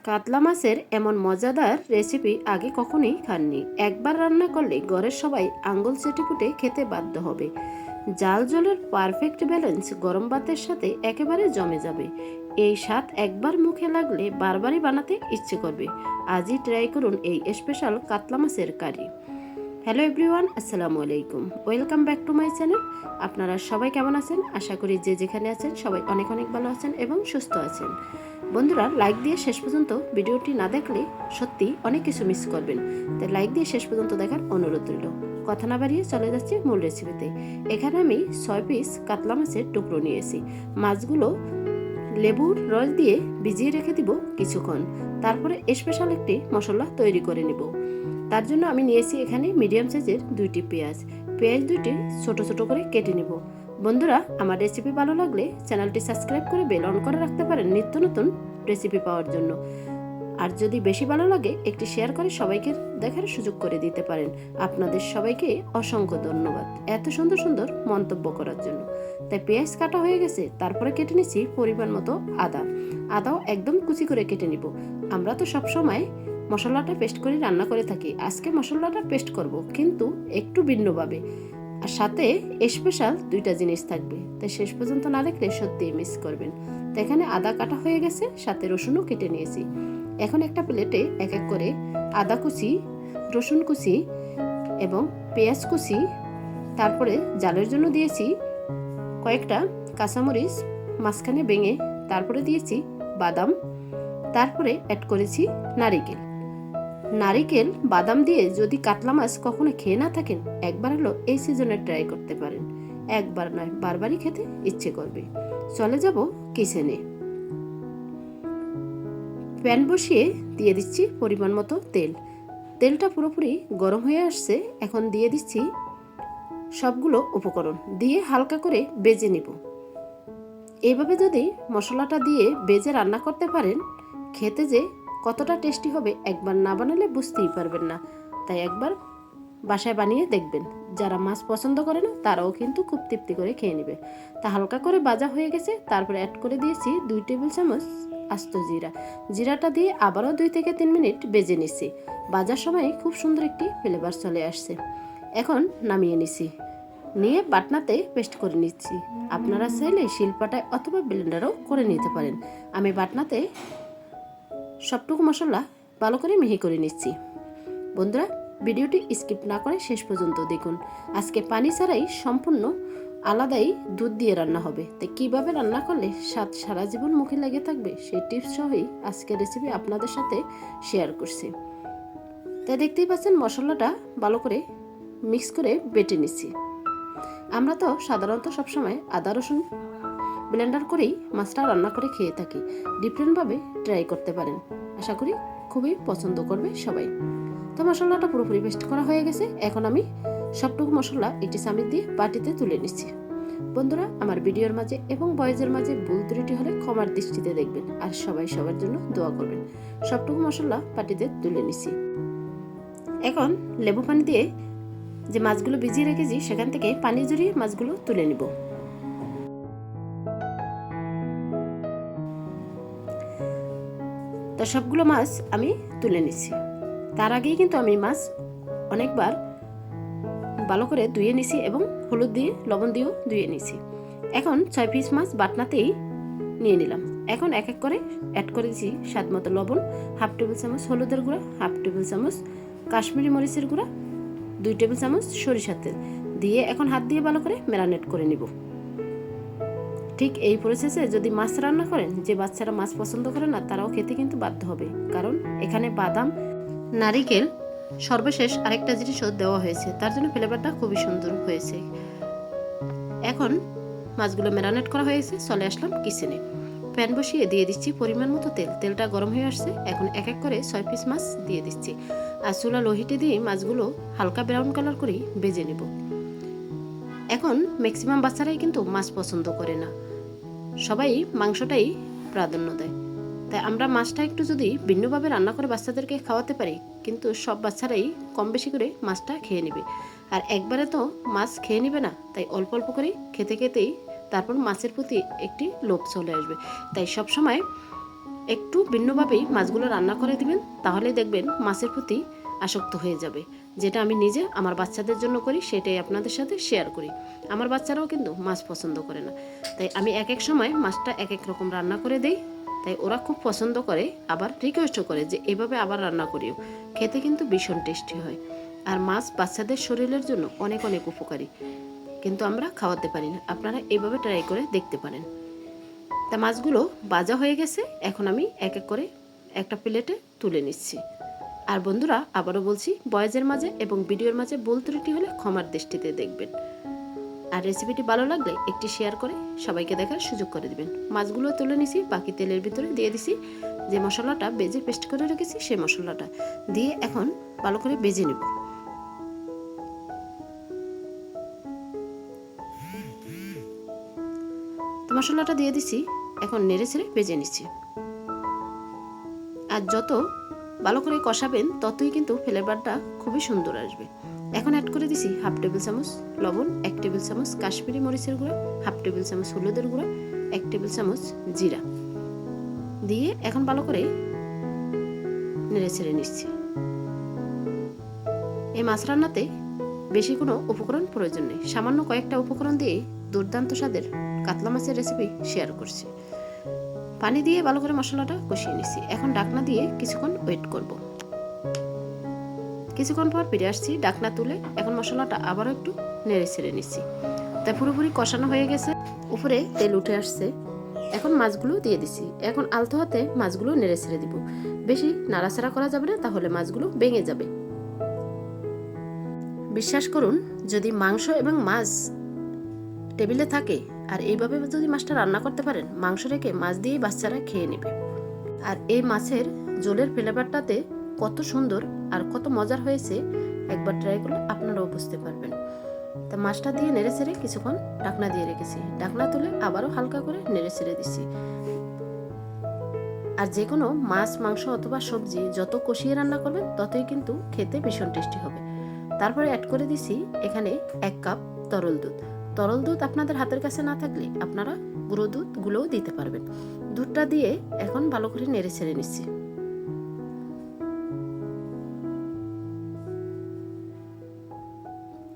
কাতলা মাছের এমন মজাদার রেসিপি আগে কখনোই খাননি। একবার রান্না করলে ঘরের সবাই আঙ্গুল চেটেপুটে খেতে বাধ্য হবে। জাল জলের পারফেক্ট ব্যালেন্স গরম ভাতের সাথে একেবারে জমে যাবে। এই স্বাদ একবার মুখে লাগলে বারবারই বানাতে ইচ্ছে করবে। আজই ট্রাই করুন এই স্পেশাল কাতলা মাছের কারি। হ্যালো এভরিওয়ান, আসসালামু আলাইকুম, welcome back to my channel. আপনারা সবাই কেমন আছেন? আশা করি যে যেখানে আছেন সবাই অনেক অনেক ভালো আছেন এবং সুস্থ আছেন। বন্ধুরা, লাইক দিয়ে শেষ পর্যন্ত ভিডিওটি না দেখলে সত্যি অনেক কিছু মিস করবেন, তাই লাইক দিয়ে শেষ পর্যন্ত দেখার অনুরোধ রইল। কথা না বাড়িয়ে চলে যাচ্ছি মূল রেসিপিতে। এখানে আমি 6 পিস কাতলা মাছের টুকরো নিয়েছি। মাছগুলো লেবুর রস দিয়ে ভিজিয়ে রেখে দিব কিছুক্ষণ, তারপরে স্পেশাল একটি মশলা তৈরি করে নিব। তার জন্য আমি নিয়েছি এখানে মিডিয়াম সাইজের 2টি পেঁয়াজ। পেঁয়াজ 2টি ছোট ছোট করে কেটে নিব। বন্ধুরা, আমার রেসিপি ভালো লাগলে চ্যানেলটি সাবস্ক্রাইব করে বেল অন করে রাখতে পারেন নিত্য নতুন রেসিপি পাওয়ার জন্য। আর যদি বেশি ভালো লাগে একটি শেয়ার করে সবাইকে দেখার সুযোগ করে দিতে পারেন। আপনাদের সবাইকে অসংখ্য ধন্যবাদ এত সুন্দর সুন্দর মন্তব্য করার জন্য। তাই পেঁয়াজ কাটা হয়ে গেছে, তারপরে কেটে নিচ্ছি পরিমাণ মতো আদাও একদম কুচি করে কেটে নিব। আমরা তো সবসময় মশলাটা পেস্ট করে রান্না করে থাকি, আজকে মশলাটা পেস্ট করব, কিন্তু একটু ভিন্নভাবে। আর সাথে স্পেশাল 2টা জিনিস থাকবে, তাই শেষ পর্যন্ত না দেখলে সত্যিই মিস করবেন। তো এখানে আদা কাটা হয়ে গেছে, সাথে রসুনও কেটে নিয়েছি। এখন একটা প্লেটে এক এক করে আদা কুচি, রসুন কুচি এবং পেঁয়াজ কুচি, তারপরে জালের জন্য দিয়েছি কয়েকটা কাঁচামরিচ মাঝখানে ভেঙে, তারপরে দিয়েছি বাদাম, তারপরে অ্যাড করেছি নারিকেল। বাদাম দিয়ে যদি কাতলা মাছ কখনো খেয়ে না থাকেন, একবার হলো এই সিজনে ট্রাই করতে পারেন। একবার নয়, বারবারই খেতে ইচ্ছে করবে। চলে যাব কিচেনে। প্যান বসিয়ে দিয়ে দিচ্ছি পরিমাণ মতো তেলটা পুরোপুরি গরম হয়ে আসছে। এখন দিয়ে দিচ্ছি সবগুলো উপকরণ, দিয়ে হালকা করে ভেজে নিব। এইভাবে যদি মশলাটা দিয়ে ভেজে রান্না করতে পারেন, খেতে যে কতটা টেস্টি হবে একবার না বানালে বুঝতেই পারবেন না। তাই একবার বাসায় বানিয়ে দেখবেন। যারা মাছ পছন্দ করে না তারাও কিন্তু খুব তৃপ্তি করে খেয়ে নেবে। তা হালকা করে ভাজা হয়ে গেছে, তারপরে অ্যাড করে দিয়েছি 2 টেবিল চামচ আস্ত জিরাটা দিয়ে আবারও 2 থেকে 3 মিনিট ভেজে নিচ্ছি। ভাজার সময় খুব সুন্দর একটি ফ্লেভার চলে আসছে। এখন নামিয়ে নিয়ে বাটনাতে পেস্ট করে নিচ্ছি। আপনারা চাইলে শিলপাটায় অথবা ব্লেন্ডারও করে নিতে পারেন। আমি বাটনাতে সবটুকু মশলা ভালো করে মিহি করে নিচ্ছি। বন্ধুরা, ভিডিওটি স্কিপ না করে শেষ পর্যন্ত দেখুন। আজকে পানি ছাড়াই সম্পূর্ণ আলাদাই দুধ দিয়ে রান্না হবে। তাই কীভাবে রান্না করলে স্বাদ সারা জীবন মুখে লেগে থাকবে সেই টিপস সহই আজকের রেসিপি আপনাদের সাথে শেয়ার করছি। তাই দেখতেই পাচ্ছেন মশলাটা ভালো করে মিক্স করে বেটে নিচ্ছি। আমরা তো সাধারণত সবসময় আদা রসুন ব্লেন্ডার করেই মাছটা রান্না করে খেয়ে থাকি। ডিফারেন্টভাবে ট্রাই করতে পারেন, আশা করি খুবই পছন্দ করবে সবাই। তো মশলাটা পুরোপুরি পেস্ট করা হয়ে গেছে। এখন আমি সবটুকু মশলা একটি চামচ দিয়ে বাটিতে তুলে নিচ্ছি। বন্ধুরা, আমার ভিডিওর মাঝে এবং ভয়েসের মাঝে ভুল ত্রুটি হলে ক্ষমার দৃষ্টিতে দেখবেন, আর সবাই সবার জন্য দোয়া করবেন। সবটুকু মশলা বাটিতে তুলে নিচ্ছি। এখন লেবু পানি দিয়ে যে মাছগুলো ভিজিয়ে রেখেছি সেখান থেকে পানি ঝরিয়ে মাছগুলো তুলে নিব। তো সবগুলো মাছ আমি তুলে নিচ্ছি। তার আগেই কিন্তু আমি মাছ অনেকবার ভালো করে ধুয়ে নিছি এবং হলুদ দিয়ে লবণ দিয়েও ধুয়ে নিছি। এখন 6 পিস মাছ বাটনাতেই নিয়ে নিলাম। এখন এক এক করে অ্যাড করে দিচ্ছি স্বাদ মতো লবণ, 1/2 টেবিল চামচ হলুদের গুঁড়া, 1/2 টেবিল চামচ কাশ্মীরি মরিচের গুঁড়া, 2 টেবিল চামচ সরিষার তেল দিয়ে এখন হাত দিয়ে ভালো করে ম্যারিনেট করে নিব। ঠিক এই প্রসেসে যদি মাছ রান্না করেন, যে বাচ্চারা মাছ পছন্দ করে না তারাও খেতে কিন্তু বাধ্য হবে, কারণ এখানে বাদাম, নারিকেল, সর্বশেষ আরেকটা জিনিসও দেওয়া হয়েছে, তার জন্য ফ্লেভারটা খুবই সুন্দর হয়েছে। এখন মাছগুলো ম্যারিনেট করা হয়েছে, চলে আসলাম কিচেনে। প্যান বসিয়ে দিয়ে দিচ্ছি পরিমাণ মতো তেলটা গরম হয়ে আসছে। এখন এক এক করে 6 পিস মাছ দিয়ে দিচ্ছি। আর চুলা লো হিটে দিয়ে মাছগুলো হালকা ব্রাউন কালার করে ভেজে নেব। এখন ম্যাক্সিমাম বাচ্চারাই কিন্তু মাছ পছন্দ করে না, সবাই মাংসটাই প্রাধান্য দেয়। তাই আমরা মাছটা একটু যদি ভিন্নভাবে রান্না করে বাচ্চাদেরকে খাওয়াতে পারি, কিন্তু সব বাচ্চারাই কম বেশি করে মাছটা খেয়ে নেবে। আর একবারে তো মাছ খেয়ে নেবে না, তাই অল্প অল্প করে খেতে খেতেই তারপর মাছের প্রতি একটি লোভ চলে আসবে। তাই সবসময় একটু ভিন্নভাবেই মাছগুলো রান্না করে দিবেন, তাহলে দেখবেন মাছের প্রতি আসক্ত হয়ে যাবে। যেটা আমি নিজে আমার বাচ্চাদের জন্য করি, সেটাই আপনাদের সাথে শেয়ার করি। আমার বাচ্চারাও কিন্তু মাছ পছন্দ করে না, তাই আমি এক এক সময় মাছটা এক এক রকম রান্না করে দিই। তাই ওরা খুব পছন্দ করে, আবার রিকোয়েস্টও করে যে এভাবে আবার রান্না করিও। খেতে কিন্তু ভীষণ টেস্টি হয়। আর মাছ বাচ্চাদের শরীরের জন্য অনেক অনেক উপকারী, কিন্তু আমরা খাওয়াতে পারি না। আপনারা এইভাবে ট্রাই করে দেখতে পারেন। তা মাছগুলো ভাজা হয়ে গেছে, এখন আমি এক এক করে একটা প্লেটে তুলে নিচ্ছি। আর বন্ধুরা, আবারও বলছি, ভয়েসের মাঝে এবং ভিডিওর মাঝে ভুল ত্রুটি হলে ক্ষমার দৃষ্টিতে দেখবেন। আর রেসিপিটি ভালো লাগলে একটি শেয়ার করে সবাইকে দেখার সুযোগ করে দিবেন। মাছগুলো তুলে নিছি, বাকি তেলের ভিতরে দিয়ে দিছি যে মশলাটা ভেজে পেস্ট করে রেখেছি, সেই মশলাটা দিয়ে এখন ভালো করে ভেজে নেব। তো মশলাটা দিয়ে দিছি, এখন নেড়ে ছেড়ে ভেজে নিচ্ছি। আর যত ভালো করে কষাবেন ততই কিন্তু ফ্লেভারটা খুবই সুন্দর আসবে। এখন অ্যাড করে দিছি হাফ টেবিল চামচ লবণ, 1 টেবিল চামচ কাশ্মীরি মরিচের গুঁড়া, হাফ টেবিল চামচ হলুদের গুঁড়া, 1 টেবিল চামচ জিরা দিয়ে এখন ভালো করে নেড়ে ছেড়ে নিচ্ছি। এই মাছ রান্নাতে বেশি কোনো উপকরণ প্রয়োজন নেই, সামান্য কয়েকটা উপকরণ দিয়ে দুর্দান্ত স্বাদের কাতলা মাছের রেসিপি শেয়ার করছি। পানি দিয়ে ভালো করে মশলাটা কষিয়ে নিচ্ছি। এখন ঢাকনা দিয়ে কিছুক্ষণ ওয়েট করব। কিছুক্ষণ পর ফিরে আসছি ঢাকনা তুলে। এখন মশলাটা আবারও একটু নেড়ে ছেড়ে নিচ্ছি। তাই পুরোপুরি কষানো হয়ে গেছে, উপরে তেল উঠে আসছে। এখন মাছগুলো দিয়ে দিচ্ছি। এখন আলতো হাতে মাছগুলো নেড়ে ছেড়ে দিব। বেশি নাড়াচাড়া করা যাবে না, তাহলে মাছগুলো ভেঙে যাবে। বিশ্বাস করুন, যদি মাংস এবং মাছ টেবিলে থাকে আর এইভাবে যদি মাছটা রান্না করতে পারেন, মাংস রেখে মাছ দিয়েই বাচ্চারা খেয়ে নেবে। আর এই মাছের ঝোলের ফ্লেভারটাতে কত সুন্দর আর কত মজার হয়েছে, একবার ট্রাই করলে আপনারাও বুঝতে পারবেন। তা মাছটা দিয়ে নেড়ে ছেড়ে কিছুক্ষণ ঢাকনা দিয়ে রেখেছি। ঢাকনা তুলে আবারও হালকা করে নেড়ে ছেড়ে দিচ্ছি। আর যে কোনো মাছ, মাংস অথবা সবজি যত কষিয়ে রান্না করবেন ততই কিন্তু খেতে ভীষণ টেস্টি হবে। তারপরে অ্যাড করে দিছি এখানে 1 কাপ তরল দুধ। তরল দুধ আপনাদের হাতের কাছে না থাকলে আপনারা গুঁড়ো দুধগুলোও দিতে পারবেন। দুধটা দিয়ে এখন ভালো করে নেড়ে ছেড়ে নিচ্ছি।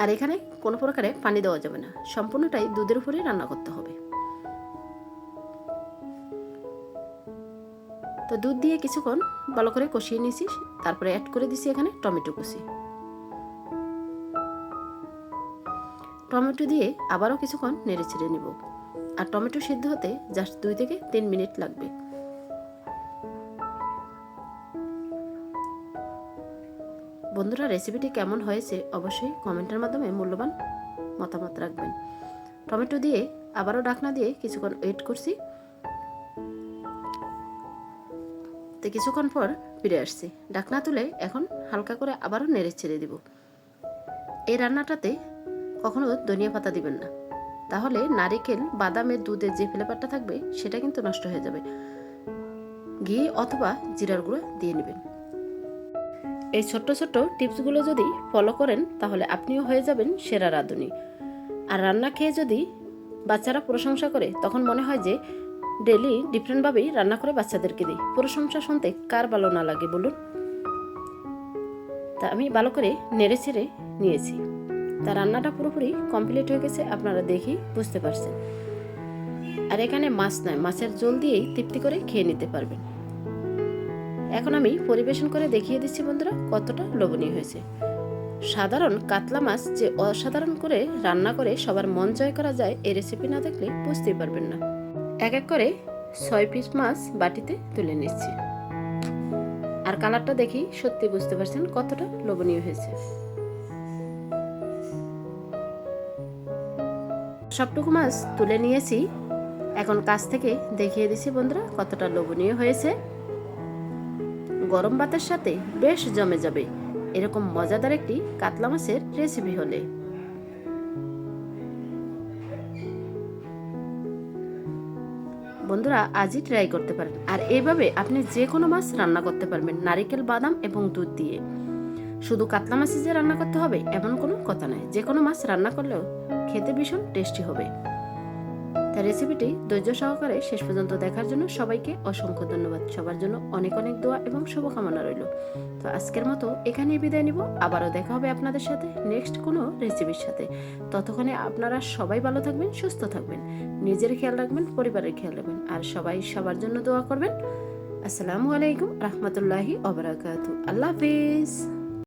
আর এখানে কোনো প্রকারে পানি দেওয়া যাবে না, সম্পূর্ণটাই দুধের উপরেই রান্না করতে হবে। তো দুধ দিয়ে কিছুক্ষণ ভালো করে কষিয়ে নিয়েছি। তারপরে অ্যাড করে দিছি এখানে টমেটো কুচি। টমেটো দিয়ে আবারও কিছুক্ষণ নেড়ে ছেড়ে নেব। আর টমেটো সিদ্ধ হতে জাস্ট 2 থেকে 3 মিনিট লাগবে। বন্ধুরা, রেসিপিটি কেমন হয়েছে অবশ্যই কমেন্টের মাধ্যমে মূল্যবান মতামত রাখবেন। টমেটো দিয়ে আবারও ঢাকনা দিয়ে কিছুক্ষণ ওয়েট করছি। তো কিছুক্ষণ পর ফিরে আসছি। ঢাকনা তুলে এখন হালকা করে আবারও নেড়ে ছেড়ে দিব। এই রান্নাটাতে কখনো ধনিয়া পাতা দিবেন না, তাহলে নারিকেল, বাদামের দুধের যে ফ্লেভারটা থাকবে সেটা কিন্তু নষ্ট হয়ে যাবে। ঘি অথবা জিরার গুঁড়ো দিয়ে নেবেন। এই ছোট্ট ছোট্ট টিপসগুলো যদি ফলো করেন তাহলে আপনিও হয়ে যাবেন সেরা রাঁধুনি। আর রান্না খেয়ে যদি বাচ্চারা প্রশংসা করে, তখন মনে হয় যে ডেলি ডিফারেন্টভাবেই রান্না করে বাচ্চাদেরকে দিই। প্রশংসা শুনতে কার ভালো না লাগে বলুন। তা আমি ভালো করে নেড়ে ছেড়ে নিয়েছি। তা রান্নাটা পুরোপুরি কমপ্লিট হয়ে গেছে, আপনারা দেখি বুঝতে পারছেন। আর এখানে মাছ নয়, মাছের ঝোল দিয়েই তৃপ্তি করে খেয়ে নিতে পারবেন। এখন আমি পরিবেশন করে দেখিয়ে দিচ্ছি বন্ধুরা কতটা লোভনীয় হয়েছে। সাধারণ কাতলা মাছ যে অসাধারণ করে রান্না করে সবার মন জয় করা যায়, এই রেসিপি না দেখলে বুঝতেই পারবেন না। এক এক করে 6 পিস মাছ বাটিতে তুলে নিচ্ছি। আর কালারটা দেখি সত্যি বুঝতে পারছেন কতটা লোভনীয় হয়েছে। সবটুকু মাছ তুলে নিয়েছি। এখন কাছ থেকে দেখিয়ে দিচ্ছি বন্ধুরা কতটা লোভনীয় হয়েছে। গরম ভাতের সাথে বেশ জমে যাবে এরকম মজাদার একটি কাতলা মাছের রেসিপি হলে। বন্ধুরা, আজই ট্রাই করতে পারেন। আর এইভাবে আপনি যে কোনো মাছ রান্না করতে পারবেন নারিকেল, বাদাম এবং দুধ দিয়ে। শুধু কাতলা মাছ যে রান্না করতে হবে এমন কোনো কথা নয়, যে কোনো মাছ রান্না করলেও খেতে ভীষণ টেস্টি হবে। তাই রেসিপিটি ধৈর্য সহকারে শেষ পর্যন্ত দেখার জন্য সবাইকে অসংখ্য ধন্যবাদ। সবার জন্য অনেক অনেক দোয়া এবং শুভকামনা রইল। তো আজকের মতো এখানেই বিদায় নিব। আবারও দেখা হবে আপনাদের সাথে নেক্সট কোনো রেসিপির সাথে। ততক্ষণে আপনারা সবাই ভালো থাকবেন, সুস্থ থাকবেন, নিজের খেয়াল রাখবেন, পরিবারের খেয়াল রাখবেন, আর সবাই সবার জন্য দোয়া করবেন। আসসালামু আলাইকুম রহমতুল্লাহি ওয়া বারাকাতুহু। আল্লাহ হাফিজ।